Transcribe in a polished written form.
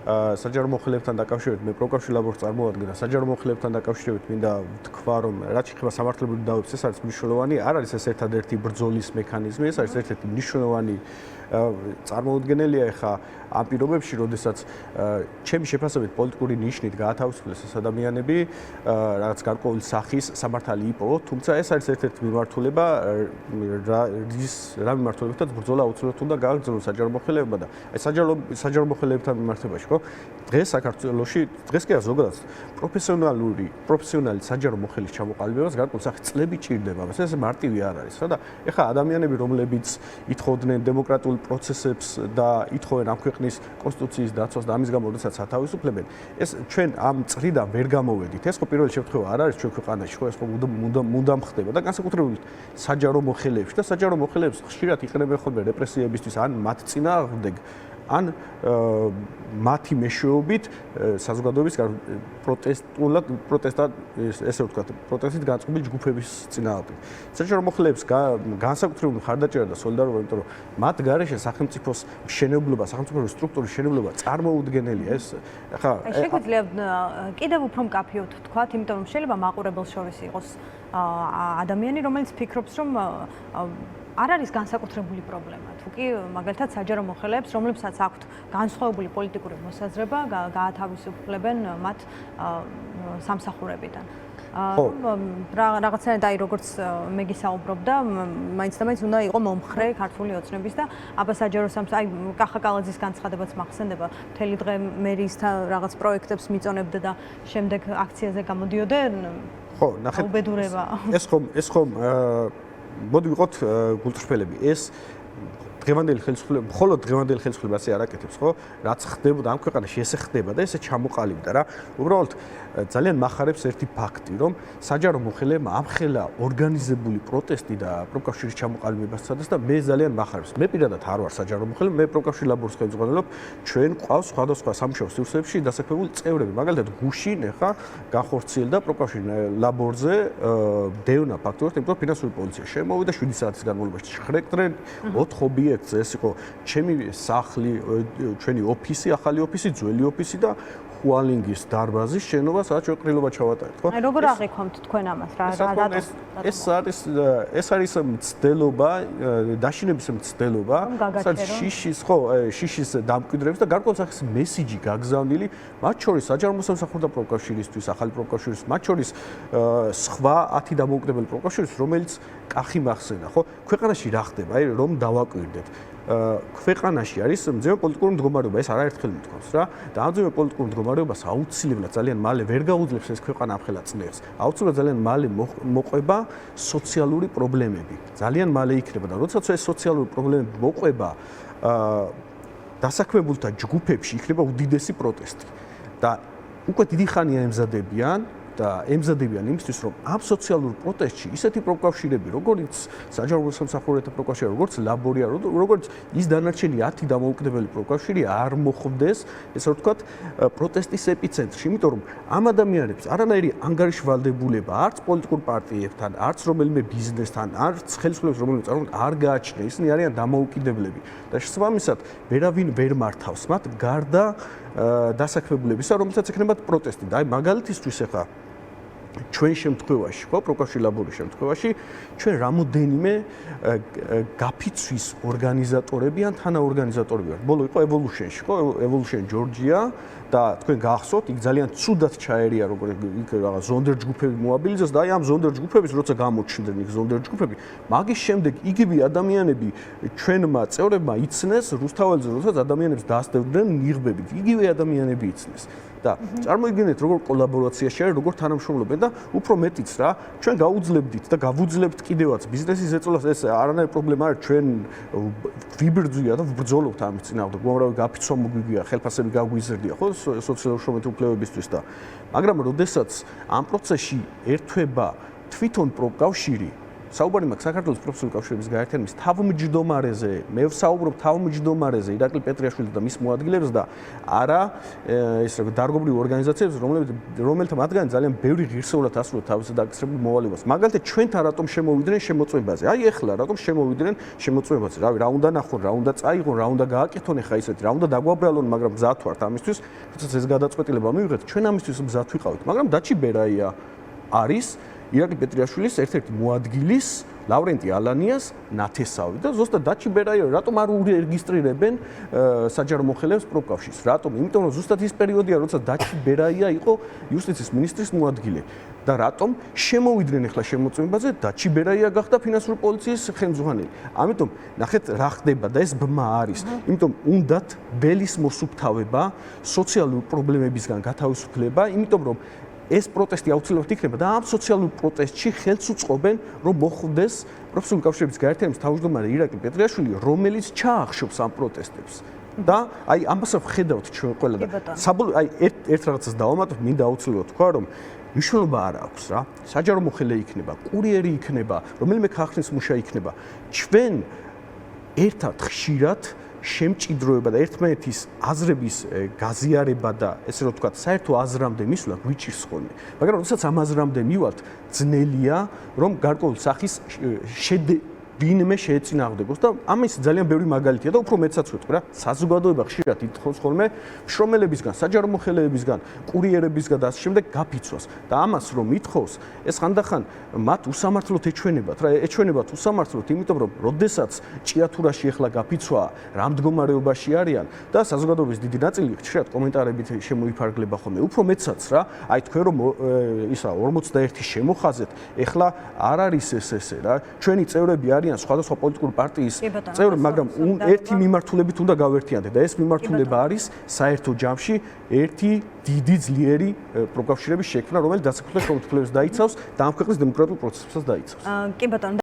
საჯარო მოხელებთან დაკავშირებით მე პროკავშირ ლაბორს წარმოადგენდა საჯარო მოხელებთან დაკავშირებით მინდა ვთქვა რომ რაც შეეხება სამართლებრივ დავებს ეს არის მნიშვნელოვანი არ არის ეს ერთადერთი ბრძოლის მექანიზმი ეს არის ერთ-ერთი მნიშვნელოვანი წარმოუდგენელია ეხა ამ პირობებში როდესაც ჩემი შეფასებით პოლიტიკური ნიშნით გაათავისუფლეს ეს ადამიანები რაღაც გარკვეული სახის სამართალი იპოვოთ თუმცა ეს არის ერთ-ერთი მიმართულება რა მიმართულებითაც ბრძოლა აუცილებლად უნდა გააგრძელოს საჯარო მოხელებებმა და აი საჯარო მოხელებებთან მიმართებაში ხო დღეს საქართველოში დღეს კი ზოგადად პროფესიონალი საჯარო მოხელის ჩამოყალიბებას გარკვეული სახის წლები ჭირდება მას ეს მარტივი არ არის ხო და ეხლა ადამიანები რომლებიც ითხოვდნენ დემოკრატიულ პროცესებს და ითხოვენ ამ ქვეყნის კონსტიტუციის დაცვას და ამის გამო როდესაც ათავისუფლებენ ეს ჩვენ ამ წრიდან ვერ გამოვედით ეს ხო პირველი შემთხვევა არ არის ჩვენ ქვეყანაში ხო ეს ხო მუდამ ხდება და განსაკუთრებით საჯარო მოხელეებში და საჯარო მოხელეებს ხშირად იყენებენ ხოლმე რეპრესიებისთვის ან მათ წინააღმდეგ ან მათი მეშვეობით საზოგადოების პროტესტად ესე ვთქვათ პროტესტით განწყობილი ჯგუფების წინააღმდეგ. საჯარო მოხელეებს განსაკუთრებული მხარდაჭერა და სოლიდარობა, იმიტომ რომ მათ გარეშე სახელმწიფოს მშენებლობა, სახელმწიფოს სტრუქტურის მშენებლობა წარმოუდგენელია. ეს ახლა შეგვიძლია კიდევ უფრო მკაფიოდ ვთქვათ, იმიტომ რომ შეიძლება მაყურებელს შორის იყოს ადამიანი, რომელიც ფიქრობს, რომ არ არის განსაკუთრებული პრობლემა. თუ კი მაგალითად საჯარო მოხელეებს, რომლებსაც აქვთ განსხვავებული პოლიტიკური მოსაზრება, გაათავისუფლებენ მათ სამსახურებიდან. რაღაცნაირად აი როგორც მე გისაუბრობდა, მაინც და მაინც უნდა იყო მომხრე ქართული ოცნების და აბა საჯარო აი კახა კალაძის განცხადებაც მახსენდება, მთელი დღე მერიის რაღაც პროექტებს მიწონებდა და შემდეგ აქციაზე გამოდიოდნენ. ხო, ნახეთ. უბედურება. ეს ხომ მოდი ვიყოთ გულწრფელები. ეს დღევანდელი ხელისუფლება, მხოლოდ დღევანდელი ხელისუფლება ასე არ აკეთებს, ხო? რაც ხდებოდა ამ ქვეყანაში, ესე ხდება და ესე ჩამოყალიბდა რა. უბრალოდ ძალიან მახარებს ერთი ფაქტი, რომ საჯარო მოხელებმა ამხელა ორგანიზებული პროტესტი და პროკავშირის ჩამოყალიბებას სცადეს და მე ძალიან მახარებს. მე პირადად არ ვარ საჯარო მოხელე, მე პროკავშირ ლაბორს ხელმძღვანელობ. ჩვენ ყავს სხვადასხვა სამუშაო სივრცეებში დასაქმებული წევრები. მაგალითად, გუშინ ახლა განხორციელდა პროკავშირ ლაბორზე დევნა ფაქტობრივად, იმიტომ რომ ფინანსური პოლიცია შემოვიდა 7 საათის განმავლობაში. შხრეკდნენ 4 ობიექტზე, ეს იყო ჩემი სახლი, ჩვენი ოფისი, ახალი ოფისი, ძველი ოფისი და ხუალინგის დარბაზის შენობა, სადაც ჩვენ ყრილობა ჩავატარეთ, ხო? აი როგორ აღიქვამთ თქვენ ამას რა ეს არის მცდელობა, დაშინების მცდელობა, სადაც შიშის დამკვიდრების და გარკვეული სახის მესიჯი გაგზავნილი, მათ შორის საჯარო მოსამსახურეთა პროკავშირისთვის, ახალი პროკავშირის, მათ შორის სხვა 10 დამოუკიდებელი პროკავშირის, რომელიც კახი მახსენდა, ხო? ქვეყანაში რა ხდება, აი რომ დავაკვირდეთ. ქვეყანაში არის მძიმე პოლიტიკური მდგომარეობა, ეს არაერთხელ მithქვავს რა. და ამ მძიმე პოლიტიკურ მდგომარეობას აუცილებლად ძალიან მალე ვერ გაუძლებს ეს ქვეყანა ამხელა წნევს. აუცილებლად ძალიან მალე მოყვება სოციალური პრობლემები. ძალიან მალე იქნება და როდესაც ეს სოციალური პრობლემები მოყვება, დასაქმებულთა ჯგუფებში იქნება უდიდესი პროტესტი. და უკვე დიდი ხანია ემზადებიან და ემზადებიან იმისთვის, რომ ამ სოციალურ პროტესტში ისეთი პროკავშირები, როგორც საჯარო მოსამსახურეთა პროკავშირი, როგორც ლაბორია, როგორც ის დანარჩენი 10 დამოუკიდებელი პროკავშირი არ მოხვდეს, ესე ვთქვათ, პროტესტის ეპიცენტრში, იმიტომ რომ ამ ადამიანებს არანაირი ანგარიშვალდებულება არც პოლიტიკურ პარტიებთან, არც რომელიმე ბიზნესთან, არც ხელისუფლების რომელიმე წარმოქმნით არ გააჩნია. ისინი არიან დამოუკიდებლები და შესაბამისად, ვერავინ ვერ მართავს მათ გარდა დასაქმებულებისა, რომელსაც ექნებათ პროტესტი. და აი მაგალითისთვის ახლა ჩვენ შემთხვევაში, ხო, პროკავშირ ლაბორის შემთხვევაში, ჩვენ რამოდენიმე გაფიცვის ორგანიზატორები ან თანაორგანიზატორები ვართ. ბოლო იყო Evolution-ში, ხო, Evolution Georgia და თქვენ გახსოვთ, იქ ძალიან ცუდად ჩაერია, როგორ იქ რაღაც ზონდერ ჯგუფები მოაბილიზეს და აი ამ ზონდერ ჯგუფების როცა გამოჩნდნენ იქ ზონდერ ჯგუფები, მაგის შემდეგ იგივე ადამიანები ჩვენმა წევრებმა იცნეს რუსთაველზე, როდესაც ადამიანებს დაასდევდნენ ნიღბებით, იგივე ადამიანები იცნეს. და წარმოიდგინეთ როგორ კოლაბორაციაში არის, როგორ თანამშრომლობენ და უფრო მეტიც რა, ჩვენ გაუძლებდით და გავუძლებთ კიდევაც ბიზნესის ეწოლას, ეს არანაირი პრობლემა არ ჩვენ ვიბრძვია და ვბრძოლობთ ამის წინააღმდეგ, უამრავი გაფიცვა მოგვიგია, ხელფასები გაგვიზრდია, ხო, სოციალურ შრომათა უფლებებისთვის და მაგრამ როდესაც ამ პროცესში ერთვება თვითონ პროკავშირი საუბარი მაქვს საქართველოს პროფესიული კავშირების გაერთიანების თავმჯდომარეზე, მე ვსაუბრობ თავმჯდომარეზე, ირაკლი პეტრიაშვილზე და მის მოადგილეებს და არა ეს დარგობრივ ორგანიზაციებს, რომელთა მათგანი ძალიან ბევრი ღირსეულად ასრულებენ თავის დაგესრებულ მოვალეობას. მაგალითად, ჩვენთან რატომ შემოვიდნენ შემოწმებაზე? აი ეხლა რატომ შემოვიდნენ შემოწმებაზე? რავი, რა უნდა ნახონ, რა უნდა წაიღონ, რა უნდა გააკეთონ ეხლა ისეთი, რა უნდა დაგვაბრალონ, მაგრამ მზად ვართ ამისთვის, როდესაც ეს გადაწყვეტილება მივიღეთ, ჩვენ ამისთვის მზად ვიყავით, მაგრამ დაჩი ბერაია არის ირაკლი პეტრიაშვილის ერთ-ერთი მოადგილის ლავრენტი ალანიას ნათესავი და ზუსტად დაჩი ბერაია რატომ არ ურეგისტრირებენ საჯარო მოხელეებს პროფკავშირს? რატომ? იმიტომ რომ ზუსტად ის პერიოდია, როცა დაჩი ბერაია იყო იუსტიციის მინისტრის მოადგილე და რატომ შემოვიდნენ ახლა შემოწმებაზე დაჩი ბერაია გახდა ფინანსური პოლიციის ხელმძღვანელი. ამიტომ ნახეთ რა ხდება და ეს ბმა არის. იმიტომ უნდათ ბელის მოსუფთავება, სოციალური პრობლემებისგან გათავისუფლება, იმიტომ რომ ეს პროტესტი აუცილებლად იქნება და ამ სოციალურ პროტესტში ხელს უწყობენ, რომ მოხვდეს პროფესიული კავშირების გაერთიანების თავმჯდომარე ირაკლი პეტრიაშვილი, რომელიც ჩაახშობს ამ პროტესტებს. და აი ამას ვხედავთ ჩვენ ყველა და აი ერთ რაღაცას დავამატებ, მინდა აუცილებლად თქვა, რომ მნიშვნელობა არ აქვს რა. საჯარო მოხელე იქნება, კურიერი იქნება, რომელიმე ქარხნის მუშა იქნება. ჩვენ ერთად ხშირად შემჭიდროება და ერთმანეთის აზრების გაზიარება და ესე რომ ვთქვათ, საერთო აზრამდე მისვლა გვიჭირს ხოლმე. მაგრამ როდესაც ამ აზრამდე მივალთ, ძნელია, რომ გარკვეული სახის ვინმე შეეწინააღმდეგოს და ამის ძალიან ბევრი მაგალითია და უფრო მეცაც ვეთქვი რა. საზოგადოება ხშირად ითხოვს ხოლმე შრომელებისგან, საჯარო მოხელეებისგან, კურიერებისგან და ასე შემდეგ გაფიცვას. და ამას რომ ითხოვს, ეს ხანდახან მათ უსამართლოდ ეჩვენებათ რა, ეჩვენებათ უსამართლოდ, იმიტომ რომ როდესაც ჭიათურაში ახლა გაფიცვა, რა მდგომარეობაში არიან და საზოგადოების დიდი ნაწილი ხშირად კომენტარებით შემოიფარგლება ხოლმე. უფრო მეცაც რა, აი თქვენ რომ ისა 41 შემოხაზეთ, ახლა არ არის ესე რა. ჩვენი წევრები არიან სხვადასხვა პოლიტიკური პარტიის წევრები, მაგრამ ერთი მიმართულებით უნდა გავერთიანდეთ და ეს მიმართულება არის საერთო ჯამში ერთი დიდი ძლიერი პროკავშირების შექმნა, რომელიც დასაქმებელ ხელისუფლებას დაიცავს და ამ ქვეყნის დემოკრატიულ პროცესებსაც დაიცავს. კი ბატონო